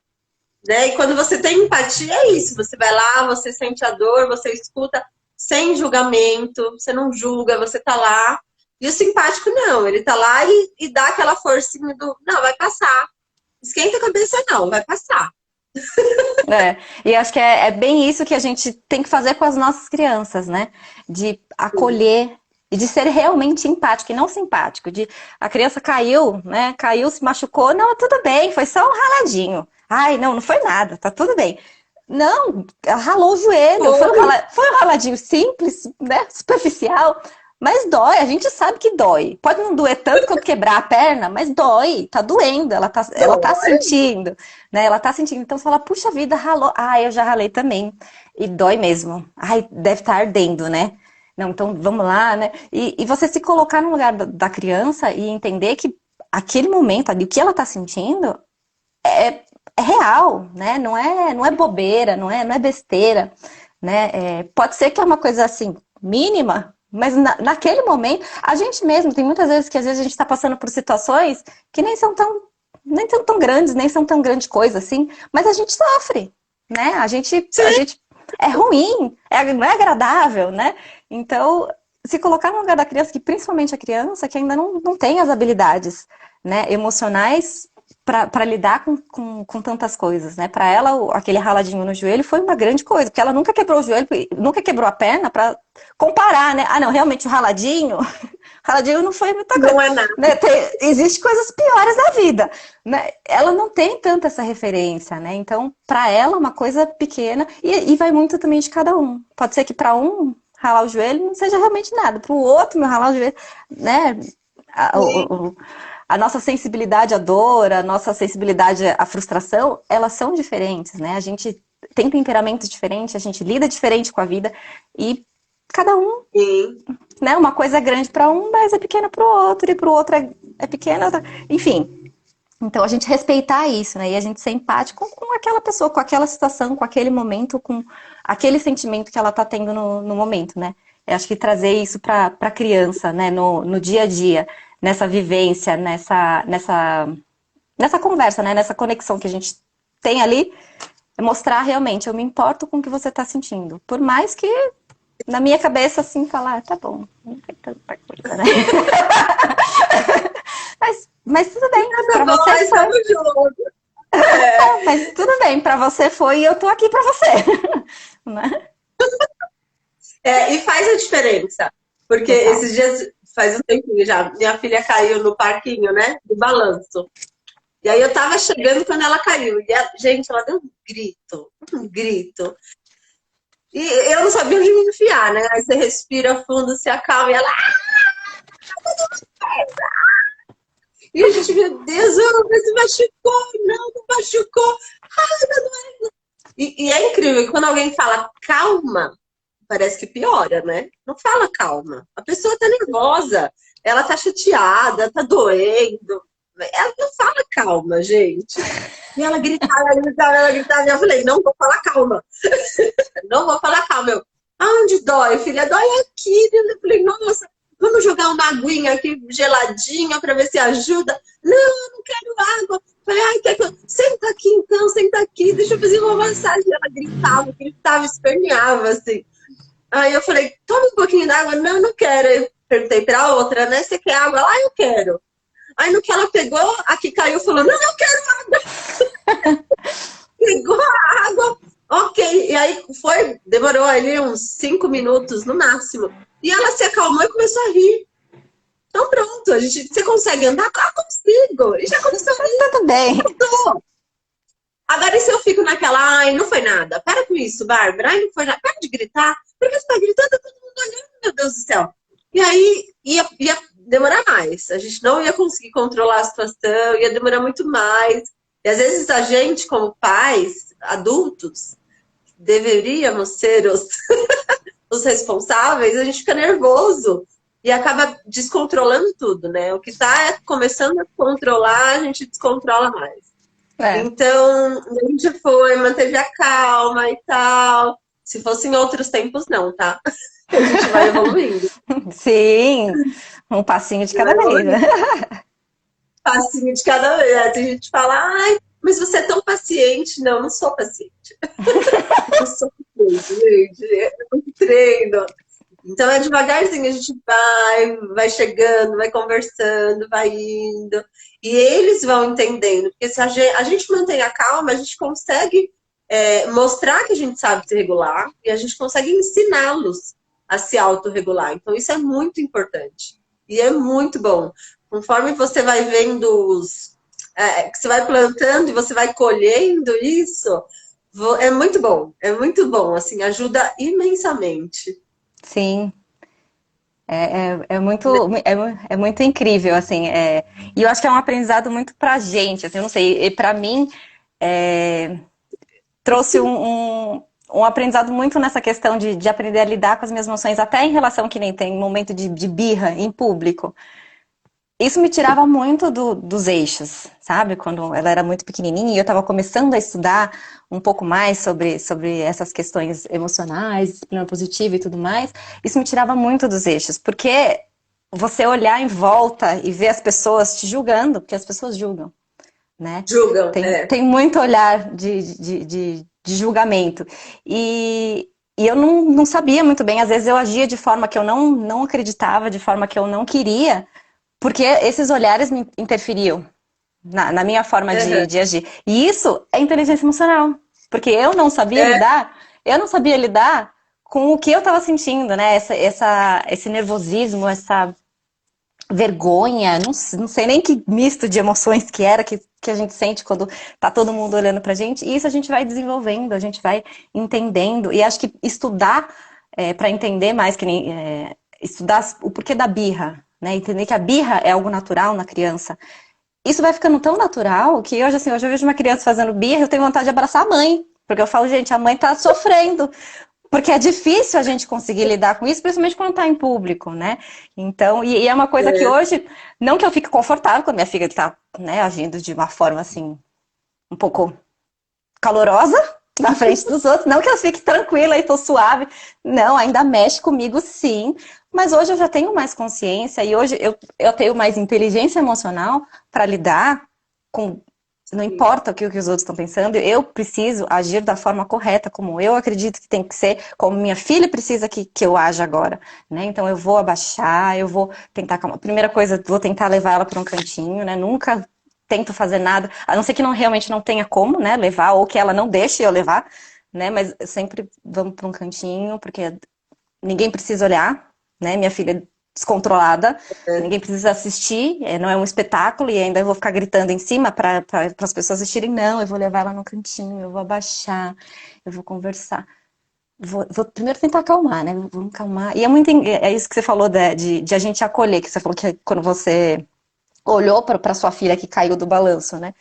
Né? E quando você tem empatia, é isso. Você vai lá, você sente a dor, você escuta sem julgamento, você não julga, você tá lá. E o simpático não, ele tá lá e dá aquela forcinha do, não, vai passar. Esquenta a cabeça, não, vai passar. É, e acho que é bem isso que a gente tem que fazer com as nossas crianças, né? De acolher e de ser realmente empático e não simpático. De a criança caiu, né? Caiu, se machucou, não, tudo bem, foi só um raladinho. Ai, não, não foi nada, tá tudo bem. Não, ralou o joelho, Foi, foi um raladinho simples, né? Superficial, mas dói, a gente sabe que dói. Pode não doer tanto quanto quebrar a perna, mas dói, tá doendo, ela tá dói. sentindo, né? Ela tá sentindo. Então você fala, puxa vida, ralou. Ah, eu já ralei também. E dói mesmo. Ai, deve estar ardendo, né? Não, então vamos lá, né? E você se colocar no lugar da criança e entender que aquele momento ali, o que ela tá sentindo é real, né? Não é bobeira, não é besteira, né? Pode ser que é uma coisa assim, mínima, mas naquele momento, a gente mesmo, tem muitas vezes que às vezes a gente está passando por situações que nem são tão grandes, nem são tão grande coisa assim, mas a gente sofre, né? A gente é ruim, não é agradável, né? Então, se colocar no lugar da criança, que principalmente a criança que ainda não tem as habilidades, né, emocionais para lidar com tantas coisas, né? Para ela, aquele raladinho no joelho foi uma grande coisa, porque ela nunca quebrou o joelho, nunca quebrou a perna para comparar, né? Ah, não, realmente o raladinho, raladinho não foi muita coisa, Não é nada. né? Existe coisas piores da vida, né? Ela não tem tanta essa referência, né? Então, para ela, uma coisa pequena e vai muito também de cada um. Pode ser que para um ralar o joelho não seja realmente nada, para o outro, meu ralar o joelho, né? A nossa sensibilidade à dor, a nossa sensibilidade à frustração, elas são diferentes, né? A gente tem temperamentos diferentes, a gente lida diferente com a vida e cada um, Sim. né? Uma coisa é grande para um, mas é pequena para o outro, e para o outro é pequena, enfim. Então, a gente respeitar isso, né? E a gente ser empático com aquela pessoa, com aquela situação, com aquele momento, com aquele sentimento que ela está tendo no momento, né? Eu acho que trazer isso para a criança, né? No dia a dia, nessa vivência, nessa conversa, né? Nessa conexão que a gente tem ali, é mostrar realmente, eu me importo com o que você está sentindo. Por mais que, na minha cabeça, assim, falar, tá bom, não tem tanta coisa, né? Mas tudo bem, para Tá bom, você nós foi. estamos juntos. É. Mas tudo bem, para você foi e eu tô aqui para você. Né? É, e faz a diferença. Porque Total. esses dias, faz um tempinho já, minha filha caiu no parquinho, né? Do balanço. E aí eu tava chegando quando ela caiu. E, gente, ela deu um grito, um grito. E eu não sabia onde me enfiar, né? Aí você respira fundo, se acalma e ela. E a gente, meu Deus, você machucou, não machucou. Ai, tá doendo. E é incrível que quando alguém fala calma, parece que piora, né? Não fala calma. A pessoa tá nervosa, ela tá chateada, tá doendo. Ela não fala calma, gente. E ela gritava, ela gritava, ela gritava. E eu falei, não vou falar calma. Não vou falar calma. Eu, aonde dói, filha? Dói aqui. Eu falei, nossa, vamos jogar uma aguinha aqui geladinha para ver se ajuda. Não, eu não quero água. Eu falei, ai, quer que eu... Senta aqui então, senta aqui, deixa eu fazer uma massagem. Ela gritava, esperneava, assim. Aí eu falei, toma um pouquinho d'água. Não, não quero. Eu perguntei pra outra, né? Você quer água? Ah, eu quero. Aí no que ela pegou, a que caiu falou, não, eu quero água. Pegou a água. Ok. E aí demorou ali uns 5 minutos no máximo. E ela se acalmou e começou a rir. Então pronto, você consegue andar? Ah, consigo. E já começou a rir. Tudo bem. Agora, e se eu fico naquela, ai, não foi nada. Para com isso, Bárbara. Ai, não foi nada. Para de gritar. Porque você tá gritando, tá todo mundo olhando, meu Deus do céu. E aí, ia demorar mais. A gente não ia conseguir controlar a situação, ia demorar muito mais. E às vezes a gente, como pais, adultos, deveríamos ser os responsáveis, a gente fica nervoso e acaba descontrolando tudo, né? O que tá começando a controlar, a gente descontrola mais. É. Então, a gente manteve a calma e tal. Se fosse em outros tempos, não, tá? A gente vai evoluindo. Sim, um passinho de cada Vai vez, né? evoluindo. Passinho de cada vez. Aí tem gente que fala, ai, mas você é tão paciente. Não, eu não sou paciente. Eu sou paciente, gente. É muito treino. Então é devagarzinho, a gente vai chegando, vai conversando, vai indo. E eles vão entendendo. Porque se a gente mantém a calma, a gente consegue mostrar que a gente sabe se regular e a gente consegue ensiná-los a se autorregular. Então isso é muito importante. E é muito bom. Conforme você vai vendo que você vai plantando e você vai colhendo isso, é muito bom. É muito bom, assim, ajuda imensamente. Sim. É muito, é muito incrível, assim, e eu acho que é um aprendizado muito pra gente, assim, eu não sei, e pra mim trouxe um aprendizado muito nessa questão de aprender a lidar com as minhas emoções, até em relação que nem tem momento de birra em público. Isso me tirava muito dos eixos, sabe? Quando ela era muito pequenininha e eu estava começando a estudar um pouco mais sobre essas questões emocionais, disciplina positiva e tudo mais, isso me tirava muito dos eixos, porque você olhar em volta e ver as pessoas te julgando, porque as pessoas julgam, né? Julgam, Tem muito olhar de julgamento. E eu não sabia muito bem, às vezes eu agia de forma que eu não acreditava, de forma que eu não queria, porque esses olhares me interferiam na minha forma de agir. E isso é inteligência emocional. Porque eu não sabia lidar com o que eu estava sentindo, né? Esse nervosismo, essa vergonha, não sei nem que misto de emoções que era que a gente sente quando tá todo mundo olhando pra gente. E isso a gente vai desenvolvendo, a gente vai entendendo. E acho que estudar para entender mais, que nem estudar o porquê da birra, né? Entender que a birra é algo natural na criança. Isso vai ficando tão natural que hoje, assim, hoje eu vejo uma criança fazendo birra, eu tenho vontade de abraçar a mãe. Porque eu falo, gente, a mãe tá sofrendo. porque é difícil a gente conseguir lidar com isso, principalmente quando está em público, né? Então, e é uma coisa que hoje, não que eu fique confortável quando minha filha está, né, agindo de uma forma assim, um pouco calorosa na frente dos outros, não que ela fique tranquila e tô suave, não, ainda mexe comigo sim, mas hoje eu já tenho mais consciência e hoje eu tenho mais inteligência emocional para lidar com. Não importa o que os outros estão pensando, eu preciso agir da forma correta, como eu acredito que tem que ser, como minha filha precisa que eu haja agora, né? Então eu vou abaixar, eu vou tentar, primeira coisa, vou tentar levar ela para um cantinho, né? Nunca tento fazer nada, a não ser que realmente não tenha como, né, levar, ou que ela não deixe eu levar, né? Mas sempre vamos para um cantinho, porque ninguém precisa olhar, né? Minha filha é descontrolada, ninguém precisa assistir, não é um espetáculo e ainda eu vou ficar gritando em cima para as pessoas assistirem. Não, eu vou levar ela no cantinho, eu vou abaixar, eu vou conversar. Vou primeiro tentar acalmar, né? Vamos acalmar. E é muito, é isso que você falou de a gente acolher, que você falou que quando você olhou para sua filha que caiu do balanço, né?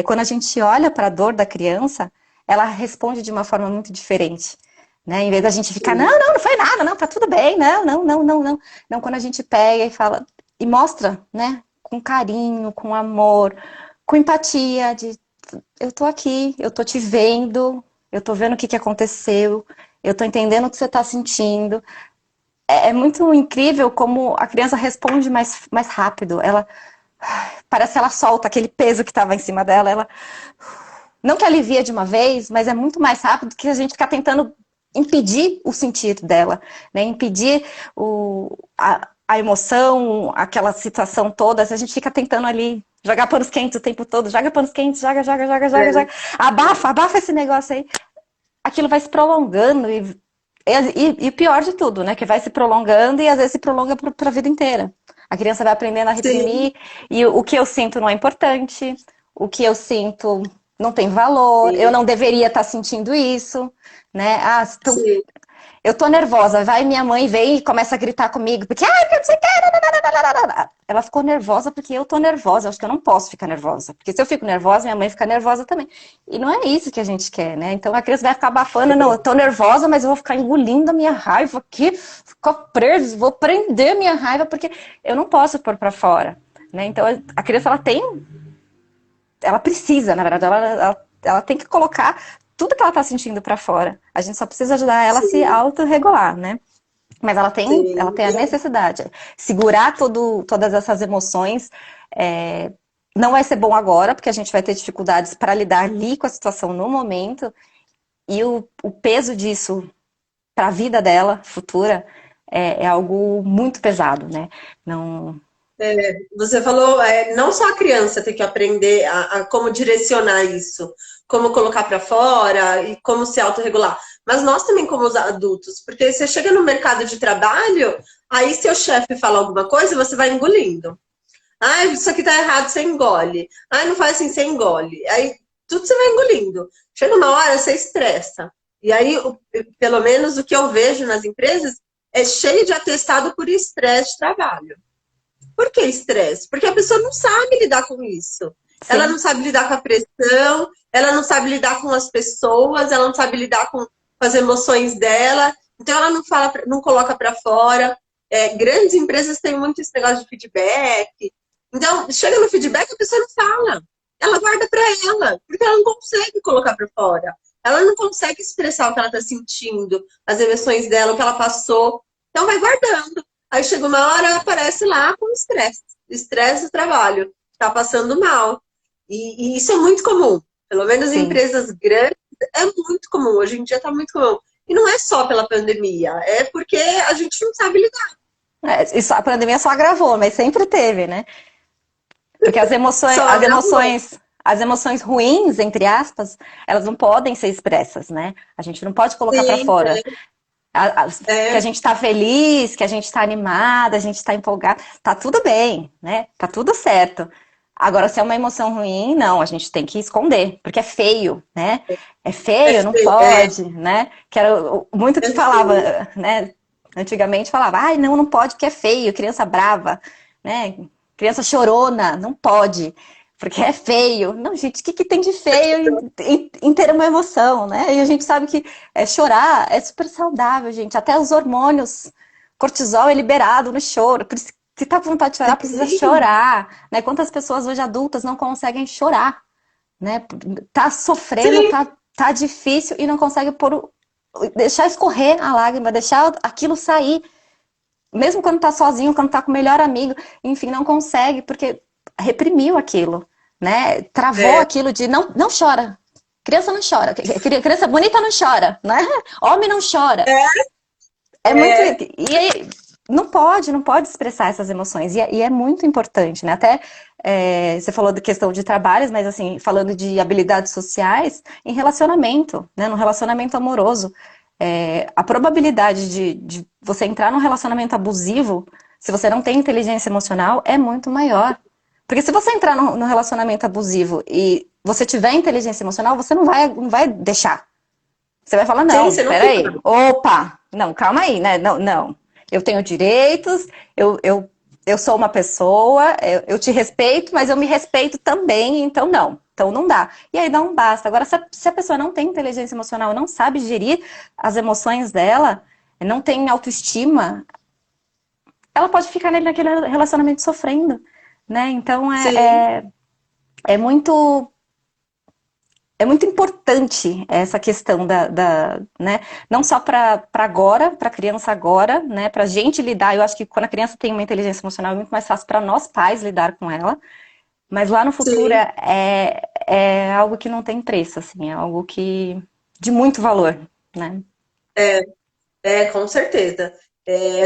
Quando a gente olha para a dor da criança, ela responde de uma forma muito diferente. Né? Em vez da gente ficar, não foi nada, não, tá tudo bem, não. Não, quando a gente pega e fala, e mostra, né, com carinho, com amor, com empatia, de eu tô aqui, eu tô te vendo, eu tô vendo o que aconteceu, eu tô entendendo o que você tá sentindo. É muito incrível como a criança responde mais rápido, ela parece que ela solta aquele peso que estava em cima dela, ela não que alivia de uma vez, mas é muito mais rápido que a gente ficar tentando impedir o sentir dela, né? Impedir a emoção, aquela situação toda, a gente fica tentando ali jogar panos quentes o tempo todo, joga panos quentes, joga, abafa esse negócio aí. Aquilo vai se prolongando e o pior de tudo, né? Que vai se prolongando e às vezes se prolonga para a vida inteira. A criança vai aprendendo a reprimir e o que eu sinto não é importante, o que eu sinto não tem valor, eu não deveria estar sentindo isso, né? Então, eu tô nervosa, vai minha mãe vem e começa a gritar comigo, porque, porque não sei o que, ela ficou nervosa porque eu tô nervosa, eu acho que eu não posso ficar nervosa, porque se eu fico nervosa, minha mãe fica nervosa também. E não é isso que a gente quer, né? Então a criança vai ficar abafando, não, eu tô nervosa, mas eu vou ficar engolindo a minha raiva aqui, ficar preso, vou prender minha raiva, porque eu não posso pôr pra fora, né? Então a criança, ela precisa, na verdade, ela tem que colocar tudo que ela tá sentindo pra fora. A gente só precisa ajudar ela a se autorregular, né? Mas ela tem a necessidade. Segurar todas essas emoções não vai ser bom agora, porque a gente vai ter dificuldades para lidar ali com a situação no momento. E o peso disso para a vida dela, futura, é algo muito pesado, né? Não... Você falou, não só a criança tem que aprender a como direcionar isso, como colocar para fora e como se autorregular, mas nós também como os adultos, porque você chega no mercado de trabalho, aí seu chefe fala alguma coisa, você vai engolindo. Ah, isso aqui tá errado, você engole. Ah, não faz assim, você engole. Aí tudo você vai engolindo. Chega uma hora, você estressa. E aí, pelo menos o que eu vejo nas empresas, é cheio de atestado por estresse de trabalho. Por que estresse? Porque a pessoa não sabe lidar com isso. Sim. Ela não sabe lidar com a pressão, ela não sabe lidar com as pessoas, ela não sabe lidar com as emoções dela. Então ela não fala, não coloca para fora. Grandes empresas têm muito esse negócio de feedback. Então, chega no feedback, a pessoa não fala. Ela guarda para ela, porque ela não consegue colocar para fora. Ela não consegue expressar o que ela está sentindo, as emoções dela, o que ela passou. Então vai guardando. Aí chega uma hora, aparece lá com estresse. Estresse do trabalho. Está passando mal. E isso é muito comum. Pelo menos em empresas grandes, é muito comum. Hoje em dia está muito comum. E não é só pela pandemia. É porque a gente não sabe lidar. A pandemia só agravou, mas sempre teve, né? Porque as emoções ruins, entre aspas, elas não podem ser expressas, né? A gente não pode colocar para fora. Que a gente tá feliz, que a gente tá animada, a gente tá empolgada, tá tudo bem, né? Tá tudo certo. Agora, se é uma emoção ruim, não, a gente tem que esconder, porque é feio, né? É feio, não pode, né? Que era muito que falava, né? Antigamente falava, ai, não pode porque é feio, criança brava, né? Criança chorona, não pode. porque é feio. Não, gente, o que, que tem de feio em ter uma emoção, né? E a gente sabe que chorar é super saudável, gente. Até os hormônios, cortisol é liberado no choro. Por isso, se tá com vontade de chorar, precisa Sim, chorar, né? Quantas pessoas hoje adultas não conseguem chorar, né? Tá sofrendo, sim, tá difícil e não consegue deixar escorrer a lágrima, deixar aquilo sair. Mesmo quando tá sozinho, quando tá com o melhor amigo, enfim, não consegue, porque reprimiu aquilo, né? Travou é, aquilo de não chora. Criança não chora. Criança bonita não chora, né? Homem não chora. É muito. é, E aí, não pode expressar essas emoções. E é muito importante, né? Até você falou da questão de trabalhos, mas assim, falando de habilidades sociais, em relacionamento, né? No relacionamento amoroso. A probabilidade de você entrar num relacionamento abusivo, se você não tem inteligência emocional, é muito maior. Porque se você entrar num relacionamento abusivo e você tiver inteligência emocional, você não vai deixar. Você vai falar, sim, não, você não fica. peraí, opa, não, calma aí, né? Não, não. Eu tenho direitos, eu sou uma pessoa, eu te respeito, mas eu me respeito também, então não. Então não dá. E aí não basta. Agora, se a pessoa não tem inteligência emocional, não sabe gerir as emoções dela, não tem autoestima, ela pode ficar naquele relacionamento sofrendo, né? Então Sim, é muito é muito importante essa questão né, não só para agora, para a criança agora, né, para a gente lidar. Eu acho que quando a criança tem uma inteligência emocional é muito mais fácil para nós pais lidar com ela, mas lá no futuro sim. é algo que não tem preço, assim, é algo que de muito valor, né? É, com certeza. E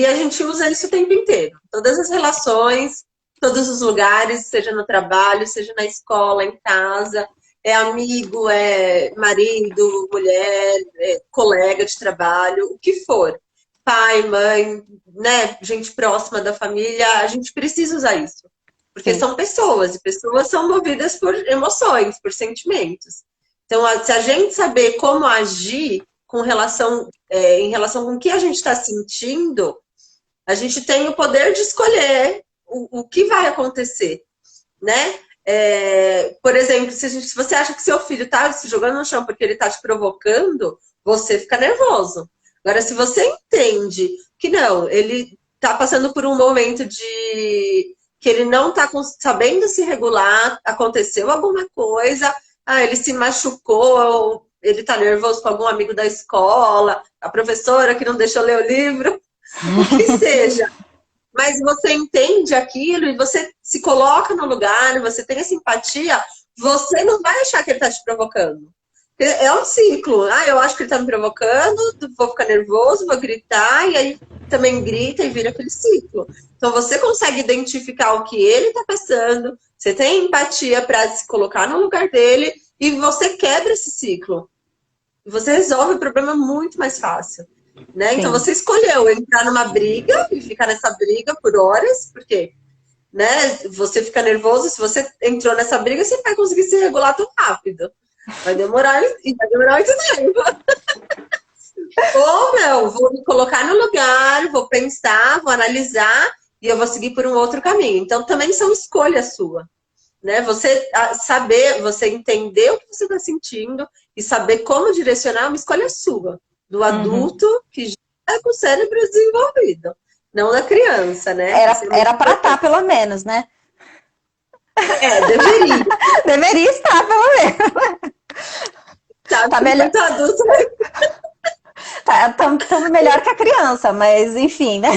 a gente usa isso o tempo inteiro. Todas as relações, todos os lugares, seja no trabalho, seja na escola, em casa, é amigo, é marido, mulher, é colega de trabalho, o que for. Pai, mãe, né, gente próxima da família, a gente precisa usar isso. Porque Sim, são pessoas, e pessoas são movidas por emoções, por sentimentos. Então, se a gente saber como agir em relação com o que a gente está sentindo, a gente tem o poder de escolher o que vai acontecer, né? Por exemplo, se você acha que seu filho está se jogando no chão porque ele está te provocando, você fica nervoso. Agora, se você entende que não, ele está passando por um momento de que ele não está sabendo se regular, aconteceu alguma coisa, ele se machucou, ele está nervoso com algum amigo da escola, a professora que não deixou ler o livro, o que seja. Mas você entende aquilo e você se coloca no lugar, você tem essa empatia, você não vai achar que ele está te provocando. É um ciclo. Eu acho que ele está me provocando, vou ficar nervoso, vou gritar, e aí também grita e vira aquele ciclo. Então você consegue identificar o que ele está passando, você tem empatia para se colocar no lugar dele e você quebra esse ciclo. Você resolve o problema muito mais fácil. Né? Então sim. você escolheu entrar numa briga e ficar nessa briga por horas, porque né, você fica nervoso, se você entrou nessa briga, você vai conseguir se regular tão rápido. Vai demorar muito tempo. Ou não, vou me colocar no lugar, vou pensar, vou analisar e eu vou seguir por um outro caminho. Então também são escolhas suas. Né? Você saber, você entender o que você está sentindo e saber como direcionar é uma escolha sua, do Uhum. adulto que já é com o cérebro desenvolvido, não da criança, né? Era, Isso é era muito para estar, importante. pelo menos, né? Deveria, Deveria estar, pelo menos. sabe? Tá melhor, Muito adulto, tamo melhor que a criança, mas enfim, né?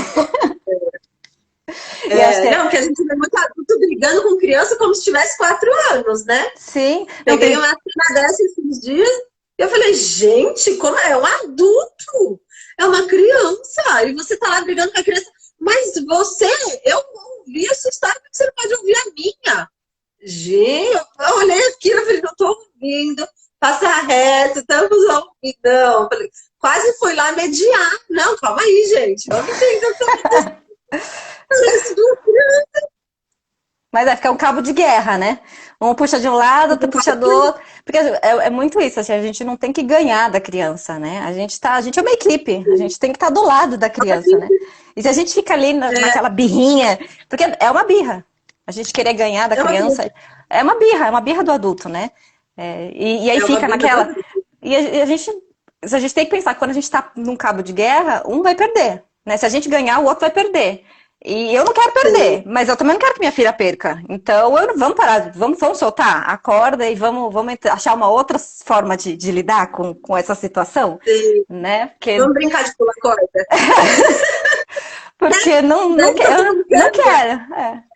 E acho que não, que a gente vê muito adulto brigando com criança como se tivesse 4 anos, né? sim, não Peguei tem. uma cena dessa esses dias e eu falei, gente, como é um adulto? É uma criança. E você tá lá brigando com a criança. Mas você, eu ouvi a sua história, porque você não pode ouvir a minha. Gente, eu olhei aquilo e falei, não tô ouvindo. Passa reto, estamos ouvindo. Não, eu falei, quase fui lá mediar. Não, calma aí, gente. Vamos entender o que tá acontecendo. Parece duas Mas vai ficar um cabo de guerra, né? Um puxa de um lado, outro puxa do crianças. outro. Porque é muito isso, assim, a gente não tem que ganhar da criança, né? A gente é uma equipe, a gente tem que estar do lado da criança, né? E se a gente fica ali naquela birrinha, porque é uma birra. A gente querer ganhar da É uma criança é uma birra do adulto, né? E aí é uma fica briga naquela. do... A gente tem que pensar que quando a gente está num cabo de guerra, um vai perder, né? Se a gente ganhar, o outro vai perder. E eu não quero Sim, perder, mas eu também não quero que minha filha perca. Então, vamos parar, vamos soltar a corda e vamos achar uma outra forma de lidar com essa situação, sim. né? Vamos brincar de pular corda? Porque Daí tá todo eu mundo não ganha. quero.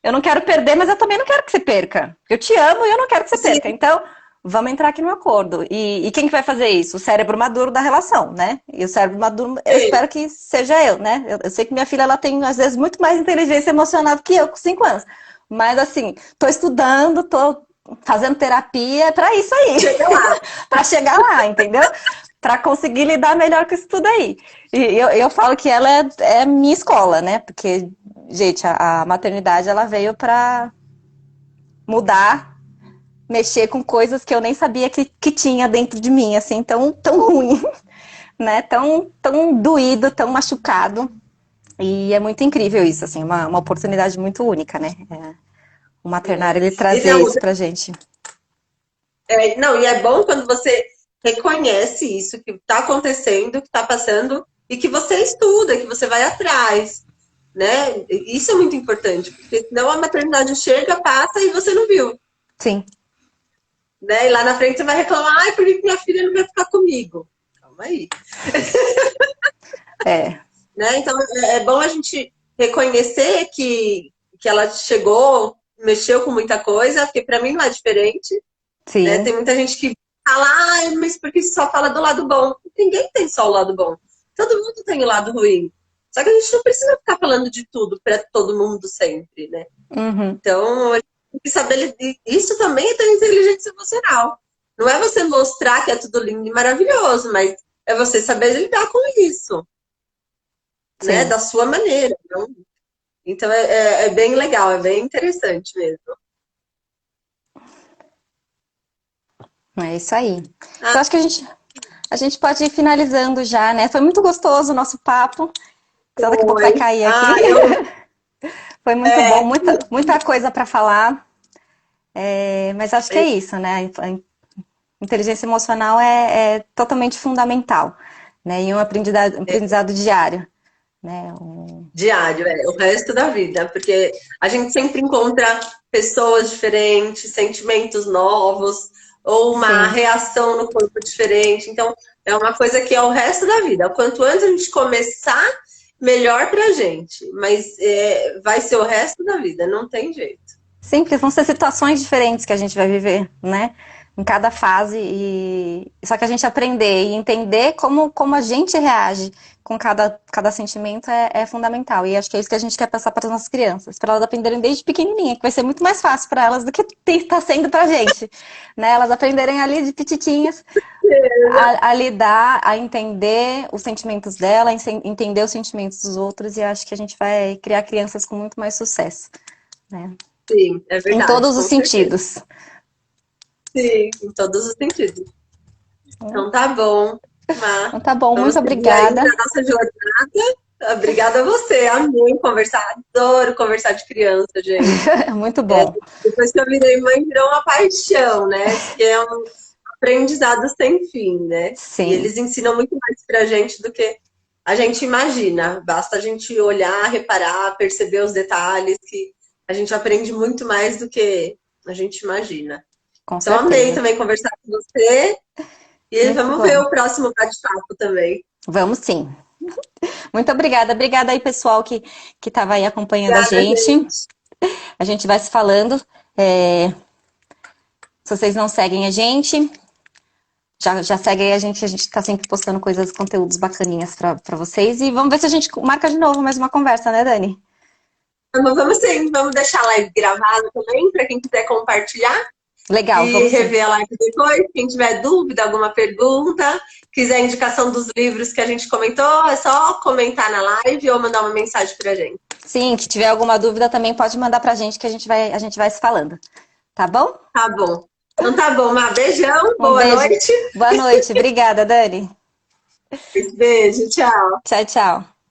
Eu não quero perder, mas eu também não quero que você perca. Eu te amo e eu não quero que você perca. Sim, Então, vamos entrar aqui no acordo. E quem que vai fazer isso? O cérebro maduro da relação, né? E o cérebro maduro, eu sim. espero que seja eu, né? Eu sei que minha filha, ela tem, às vezes, muito mais inteligência emocional do que eu, com 5 anos. Mas, assim, tô estudando, tô fazendo terapia para isso aí. Chega lá. Para chegar lá, entendeu? Para conseguir lidar melhor com isso tudo aí. E eu falo que ela é minha escola, né? Porque, gente, a maternidade, ela veio para mudar, mexer com coisas que eu nem sabia que tinha dentro de mim, assim, tão ruim, né? Tão doído, tão machucado. E é muito incrível isso, assim, uma oportunidade muito única, né? O maternário, É. ele E trazer não, isso pra gente. não, e é bom quando você reconhece isso que está acontecendo, que está passando, e que você estuda, que você vai atrás, né? Isso é muito importante, porque senão a maternidade chega, passa e você não viu, Sim, né? E lá na frente você vai reclamar, ai, por que minha filha não vai ficar comigo? Calma aí, é, né? Então é bom a gente reconhecer que ela chegou, mexeu com muita coisa, porque para mim não é diferente, né? sim, Tem muita gente que fala, ah, mas porque só fala do lado bom. Ninguém tem só o lado bom. Todo mundo tem o lado ruim. Só que a gente não precisa ficar falando de tudo para todo mundo sempre, né? uhum, Então, a gente tem que saber. Isso também é ter inteligência emocional. Não é você mostrar que é tudo lindo e maravilhoso, mas é você saber lidar com isso, né? sim, Da sua maneira. Então é bem legal, é bem interessante mesmo. é isso aí. Ah, Então, acho que a gente pode ir finalizando já, né? Foi muito gostoso o nosso papo. Só daqui a pouco vai foi. cair aqui. Ah, eu. Foi muito bom, É, muita coisa para falar. Mas acho que é isso, né? A inteligência emocional é totalmente fundamental, né? E um aprendizado diário, né? diário, o resto da vida, porque a gente sempre encontra pessoas diferentes, sentimentos novos, ou uma Sim, reação no corpo diferente. Então, é uma coisa que é o resto da vida. Quanto antes a gente começar, melhor pra gente. Mas vai ser o resto da vida, não tem jeito. sim, porque vão ser situações diferentes que a gente vai viver, né? Em cada fase, só que a gente aprender e entender como a gente reage com cada sentimento é fundamental. E acho que é isso que a gente quer passar para as nossas crianças, para elas aprenderem desde pequenininha, que vai ser muito mais fácil para elas do que está sendo para a gente, né? Elas aprenderem ali de petitinhas a lidar, a entender os sentimentos dela, a entender os sentimentos dos outros, e acho que a gente vai criar crianças com muito mais sucesso, né? Sim, é Em verdade, todos os com certeza. sentidos. Sim, em todos os sentidos. Então tá bom, Má. Então tá bom, muito Vamos seguir aí obrigada. na nossa jornada. Obrigada a você, amei conversar, adoro conversar de criança, gente. Muito É, bom. depois que eu virei mãe, virou uma paixão, né? Porque é um aprendizado sem fim, né? E Sim, eles ensinam muito mais pra gente do que a gente imagina. Basta a gente olhar, reparar, perceber os detalhes, que a gente aprende muito mais do que a gente imagina. com Então, amei certeza. também conversar com você. E Muito vamos ver bom. o próximo bate-papo também. Vamos sim. Muito obrigada. Obrigada aí, pessoal, que estava aí acompanhando a Obrigada, gente. gente. A gente vai se falando. Se vocês não seguem a gente, já segue aí a gente está sempre postando coisas, conteúdos bacaninhas para vocês. E vamos ver se a gente marca de novo mais uma conversa, né, Dani? Vamos sim, vamos deixar a live gravada também, para quem quiser compartilhar. Legal, E vamos sim. rever a live depois. Quem tiver dúvida, alguma pergunta, quiser indicação dos livros que a gente comentou, é só comentar na live ou mandar uma mensagem pra gente. Sim, que tiver alguma dúvida também pode mandar pra gente que a gente vai se falando. Tá bom? Tá bom. Então tá bom, Má. Beijão, Um boa beijo. noite. Boa noite. Obrigada, Dani. Beijo, tchau. Tchau, tchau.